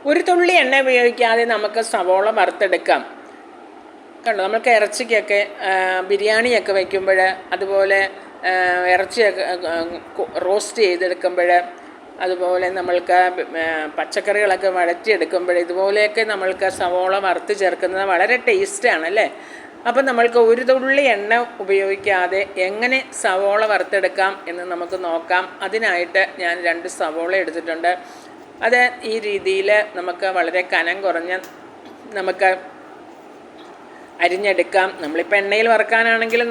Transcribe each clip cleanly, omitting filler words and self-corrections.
ഒരു തുള്ളി എണ്ണ ഉപയോഗിക്കാതെ നമുക്ക് സവോള വറുത്തെടുക്കാം. കണ്ടോ, നമുക്ക് ഇറച്ചിക്കൊക്കെ ബിരിയാണിയൊക്കെ വയ്ക്കുമ്പോൾ, അതുപോലെ ഇറച്ചിയൊക്കെ റോസ്റ്റ് ചെയ്തെടുക്കുമ്പോൾ, അതുപോലെ നമ്മൾക്ക് പച്ചക്കറികളൊക്കെ വഴറ്റിയെടുക്കുമ്പോൾ ഇതുപോലെയൊക്കെ നമ്മൾക്ക് സവോള വറുത്ത് ചേർക്കുന്നത് വളരെ ടേസ്റ്റാണ് അല്ലേ. അപ്പം നമ്മൾക്ക് ഒരു തുള്ളി എണ്ണ ഉപയോഗിക്കാതെ എങ്ങനെ സവോള വറുത്തെടുക്കാം എന്ന് നമുക്ക് നോക്കാം. അതിനായിട്ട് ഞാൻ 2 സവോള എടുത്തിട്ടുണ്ട്. അത് ഈ രീതിയിൽ നമുക്ക് വളരെ കനം കുറഞ്ഞ് നമുക്ക് അരിഞ്ഞെടുക്കാം. നമ്മളിപ്പോൾ എണ്ണയിൽ വറുക്കാനാണെങ്കിലും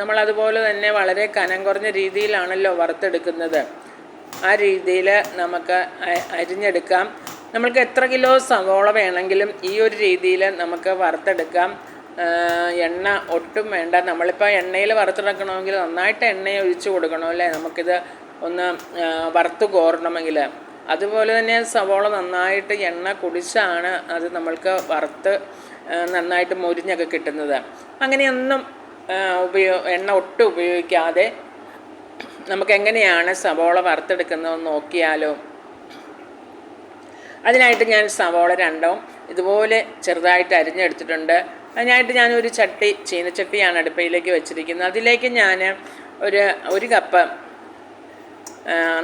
നമ്മളതുപോലെ തന്നെ വളരെ കനം കുറഞ്ഞ രീതിയിലാണല്ലോ വറുത്തെടുക്കുന്നത്. ആ രീതിയിൽ നമുക്ക് അരിഞ്ഞെടുക്കാം. നമ്മൾക്ക് എത്ര കിലോ സവോള വേണമെങ്കിലും ഈ ഒരു രീതിയിൽ നമുക്ക് വറുത്തെടുക്കാം. എണ്ണ ഒട്ടും വേണ്ട. നമ്മളിപ്പോൾ എണ്ണയിൽ വറുത്തെടുക്കണമെങ്കിൽ നന്നായിട്ട് എണ്ണ ഒഴിച്ച് കൊടുക്കണം അല്ലേ, നമുക്കിത് ഒന്ന് വറുത്ത് കോരണമെങ്കിൽ. അതുപോലെ തന്നെ സവോള നന്നായിട്ട് എണ്ണ കുടിച്ചാണ് അത് നമ്മൾക്ക് വറുത്ത് നന്നായിട്ട് മൊരിഞ്ഞൊക്കെ കിട്ടുന്നത്. അങ്ങനെയൊന്നും എണ്ണ ഒട്ടും ഉപയോഗിക്കാതെ നമുക്ക് എങ്ങനെയാണ് സവോള വറുത്തെടുക്കുന്നതെന്ന് നോക്കിയാലോ. അതിനായിട്ട് ഞാൻ സവോള 2 ഇതുപോലെ ചെറുതായിട്ട് അരിഞ്ഞെടുത്തിട്ടുണ്ട്. അതിനായിട്ട് ഞാനൊരു ചീനച്ചട്ടിയാണ് അടുപ്പയിലേക്ക് വെച്ചിരിക്കുന്നത്. അതിലേക്ക് ഞാൻ ഒരു കപ്പ്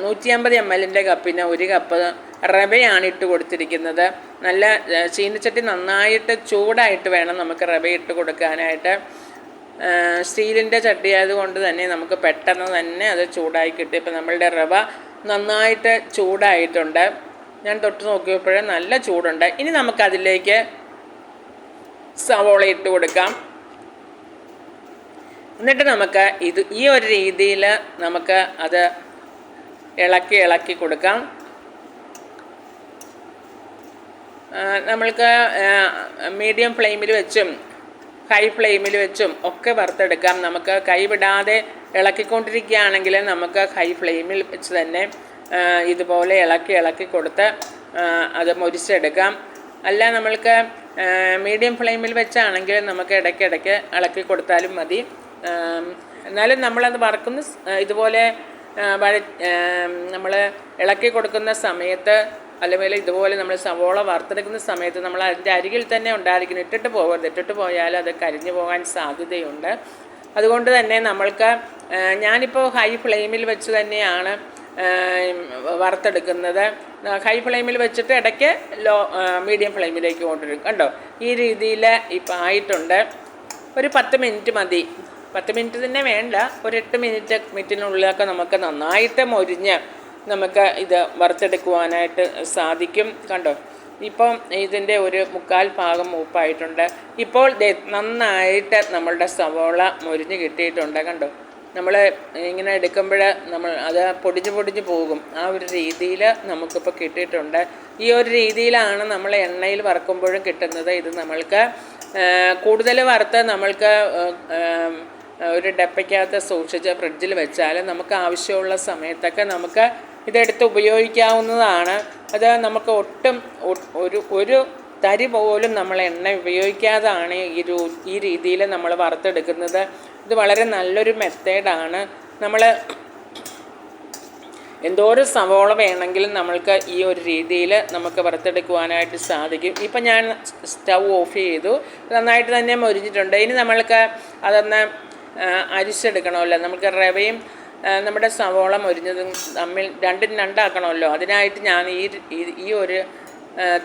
150 ml കപ്പിന് 1 കപ്പ് റവയാണ് ഇട്ട് കൊടുത്തിരിക്കുന്നത്. നല്ല ചീനച്ചട്ടി നന്നായിട്ട് ചൂടായിട്ട് വേണം നമുക്ക് റവ ഇട്ട് കൊടുക്കാനായിട്ട്. സ്റ്റീലിൻ്റെ ചട്ടി ആയതുകൊണ്ട് തന്നെ നമുക്ക് പെട്ടെന്ന് തന്നെ അത് ചൂടായി കിട്ടും. ഇപ്പം നമ്മളുടെ റവ നന്നായിട്ട് ചൂടായിട്ടുണ്ട്. ഞാൻ തൊട്ട് നോക്കിയപ്പോഴേ നല്ല ചൂടുണ്ട്. ഇനി നമുക്കതിലേക്ക് സവോള ഇട്ട് കൊടുക്കാം. എന്നിട്ട് നമുക്ക് ഈ ഒരു രീതിയിൽ നമുക്ക് അത് ഇളക്കി കൊടുക്കാം. നമ്മൾക്ക് മീഡിയം ഫ്ലെയിമിൽ വെച്ചും ഹൈ ഫ്ലെയിമിൽ വെച്ചും ഒക്കെ വറുത്തെടുക്കാം. നമുക്ക് കൈ വിടാതെ ഇളക്കിക്കൊണ്ടിരിക്കുകയാണെങ്കിൽ നമുക്ക് ഹൈ ഫ്ലെയിമിൽ വെച്ച് തന്നെ ഇതുപോലെ ഇളക്കി കൊടുത്ത് അത് മൊരിച്ചെടുക്കാം. അല്ല നമ്മൾക്ക് മീഡിയം ഫ്ലെയിമിൽ വെച്ചാണെങ്കിൽ നമുക്ക് ഇടയ്ക്കിടയ്ക്ക് ഇളക്കി കൊടുത്താലും മതി. എന്നാലും നമ്മളത് വറുക്കുന്ന ഇതുപോലെ നമ്മൾ ഇളക്കി കൊടുക്കുന്ന സമയത്ത്, അല്ലെങ്കിൽ ഇതുപോലെ നമ്മൾ സവോള വറുത്തെടുക്കുന്ന സമയത്ത് നമ്മൾ അതിൻ്റെ അരികിൽ തന്നെ ഉണ്ടായിരിക്കണം. ഇട്ടിട്ട് പോകരുത്. ഇട്ടിട്ട് പോയാൽ അത് കരിഞ്ഞു പോകാൻ സാധ്യതയുണ്ട്. അതുകൊണ്ട് തന്നെ നമ്മൾക്ക് ഞാനിപ്പോൾ ഹൈ ഫ്ലെയിമിൽ വെച്ച് തന്നെയാണ് വറുത്തെടുക്കുന്നത്. ഹൈ ഫ്ലെയിമിൽ വെച്ചിട്ട് ഇടയ്ക്ക് മീഡിയം ഫ്ലെയിമിലേക്ക് കൊണ്ടുവരും. കണ്ടോ, ഈ രീതിയിൽ ഇപ്പം ആയിട്ടുണ്ട്. ഒരു 10 മിനിറ്റ് മതി. 10 മിനിറ്റ് തന്നെ വേണ്ട, ഒരു 8 മിനിറ്റിനുള്ളിലൊക്കെ നമുക്ക് നന്നായിട്ട് മൊരിഞ്ഞ് നമുക്ക് ഇത് വറുത്തെടുക്കുവാനായിട്ട് സാധിക്കും. കണ്ടോ, ഇപ്പം ഇതിൻ്റെ ഒരു 1/4 ഭാഗം മൂപ്പായിട്ടുണ്ട്. ഇപ്പോൾ നന്നായിട്ട് നമ്മളുടെ സവോള മൊരിഞ്ഞ് കിട്ടിയിട്ടുണ്ട്. കണ്ടോ, നമ്മൾ ഇങ്ങനെ എടുക്കുമ്പോൾ അത് പൊടിഞ്ഞു പോകും. ആ ഒരു രീതിയിൽ നമുക്കിപ്പോൾ കിട്ടിയിട്ടുണ്ട്. ഈ ഒരു രീതിയിലാണ് നമ്മൾ എണ്ണയിൽ വറുക്കുമ്പോഴും കിട്ടുന്നത്. ഇത് നമ്മൾക്ക് കൂടുതൽ വറുത്ത് നമ്മൾക്ക് ഒരു ഡപ്പയ്ക്കകത്ത് സൂക്ഷിച്ച് ഫ്രിഡ്ജിൽ വെച്ചാൽ നമുക്ക് ആവശ്യമുള്ള സമയത്തൊക്കെ നമുക്ക് ഇതെടുത്ത് ഉപയോഗിക്കാവുന്നതാണ്. അത് നമുക്ക് ഒട്ടും ഒരു തരി പോലും നമ്മൾ എണ്ണ ഉപയോഗിക്കാതാണ് ഈ രീതിയിൽ നമ്മൾ വറുത്തെടുക്കുന്നത്. ഇത് വളരെ നല്ലൊരു മെത്തേഡാണ്. നമ്മൾ എന്തോരം സവോള വേണമെങ്കിലും നമ്മൾക്ക് ഈ ഒരു രീതിയിൽ നമുക്ക് വറുത്തെടുക്കുവാനായിട്ട് സാധിക്കും. ഇപ്പം ഞാൻ സ്റ്റൗ ഓഫ് ചെയ്തു. നന്നായിട്ട് തന്നെ മൊരിഞ്ഞിട്ടുണ്ട്. ഇനി നമ്മൾക്ക് അതൊന്ന് അരിച്ചെടുക്കണമല്ലോ. നമുക്ക് റവയും നമ്മുടെ സവോള മൊരിഞ്ഞതും തമ്മിൽ രണ്ടും രണ്ടാക്കണമല്ലോ. അതിനായിട്ട് ഞാൻ ഈ ഒരു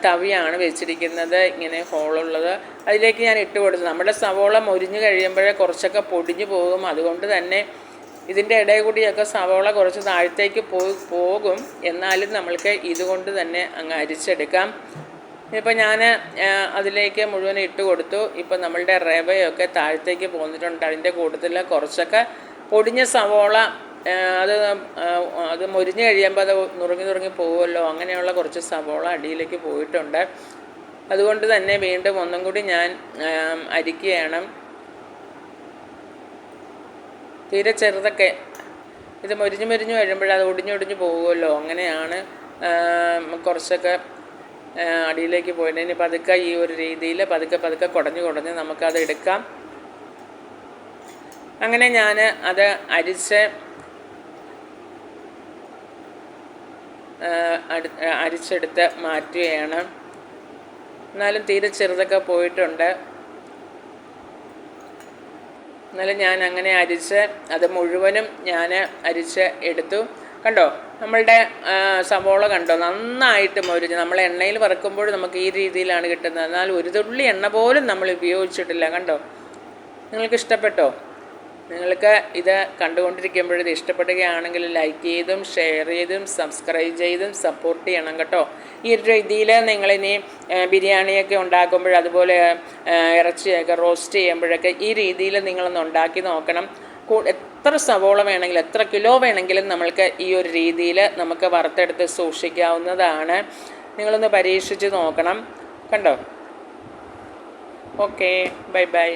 തവിയാണ് വെച്ചിരിക്കുന്നത്, ഇങ്ങനെ ഹോളുള്ളത്. അതിലേക്ക് ഞാൻ ഇട്ട് കൊടുത്തു. നമ്മുടെ സവോള മൊരിഞ്ഞ് കഴിയുമ്പോഴേ കുറച്ചൊക്കെ പൊടിഞ്ഞു പോകും. അതുകൊണ്ട് തന്നെ ഇതിൻ്റെ ഇടയിൽ കൂടിയൊക്കെ സവോള കുറച്ച് താഴത്തേക്ക് പോകും. എന്നാലും നമ്മൾക്ക് ഇതുകൊണ്ട് തന്നെ അങ്ങ് അരിച്ചെടുക്കാം. ഇപ്പോൾ ഞാൻ അതിലേക്ക് മുഴുവൻ ഇട്ട് കൊടുത്തു. ഇപ്പോൾ നമ്മളുടെ റവയൊക്കെ താഴത്തേക്ക് പോന്നിട്ടുണ്ട്. അതിൻ്റെ കൂട്ടത്തിൽ കുറച്ചൊക്കെ പൊടിഞ്ഞ സവോള അത് മൊരിഞ്ഞ് കഴിയുമ്പോൾ അത് നുറുങ്ങി പോകുമല്ലോ. അങ്ങനെയുള്ള കുറച്ച് സവോള അടിയിലേക്ക് പോയിട്ടുണ്ട്. അതുകൊണ്ട് തന്നെ വീണ്ടും ഒന്നും കൂടി ഞാൻ അരിക്കുകയാണ്. തീരെ ചെറുതൊക്കെ ഇത് മൊരിഞ്ഞ് കഴിയുമ്പോഴത് ഒടിഞ്ഞൊടിഞ്ഞ് പോകുമല്ലോ. അങ്ങനെയാണ് കുറച്ചൊക്കെ അടിയിലേക്ക് പോയിട്ട്. ഇനി പതുക്കെ ഈ ഒരു രീതിയിൽ പതുക്കെ കുടഞ്ഞ് നമുക്കത് എടുക്കാം. അങ്ങനെ ഞാൻ അത് അരിച്ചെടുത്ത് മാറ്റുകയാണ്. എന്നാലും തീരെ ചെറുതൊക്കെ പോയിട്ടുണ്ട്. എന്നാലും ഞാൻ അങ്ങനെ അരിച്ച് അത് മുഴുവനും ഞാൻ അരിച്ച് എടുത്തു. കണ്ടോ നമ്മളുടെ സവോള കണ്ടോ നന്നായിട്ട് മൊരിഞ്ഞ്. നമ്മൾ എണ്ണയിൽ വറുക്കുമ്പോൾ നമുക്ക് ഈ രീതിയിലാണ് കിട്ടുന്നത്. എന്നാൽ ഒരു തുള്ളി എണ്ണ പോലും നമ്മൾ ഉപയോഗിച്ചിട്ടില്ല. കണ്ടോ, നിങ്ങൾക്ക് ഇഷ്ടപ്പെട്ടോ? നിങ്ങൾക്ക് ഇത് കണ്ടുകൊണ്ടിരിക്കുമ്പോൾ ഇത് ഇഷ്ടപ്പെടുകയാണെങ്കിൽ ലൈക്ക് ചെയ്തും ഷെയർ ചെയ്തും സബ്സ്ക്രൈബ് ചെയ്തും സപ്പോർട്ട് ചെയ്യണം കേട്ടോ. ഈ ഒരു രീതിയിൽ നിങ്ങളിനി ബിരിയാണിയൊക്കെ ഉണ്ടാക്കുമ്പോൾ, അതുപോലെ ഇറച്ചിയൊക്കെ റോസ്റ്റ് ചെയ്യുമ്പോഴൊക്കെ ഈ രീതിയിൽ നിങ്ങളൊന്ന് ഉണ്ടാക്കി നോക്കണം. എത്ര സവോള വേണമെങ്കിലും എത്ര കിലോ വേണമെങ്കിലും നമ്മൾക്ക് ഈ ഒരു രീതിയിൽ നമുക്ക് വറുത്തെടുത്ത് സൂക്ഷിക്കാവുന്നതാണ്. നിങ്ങളൊന്ന് പരീക്ഷിച്ച് നോക്കണം. കണ്ടോ? Okay, bye bye.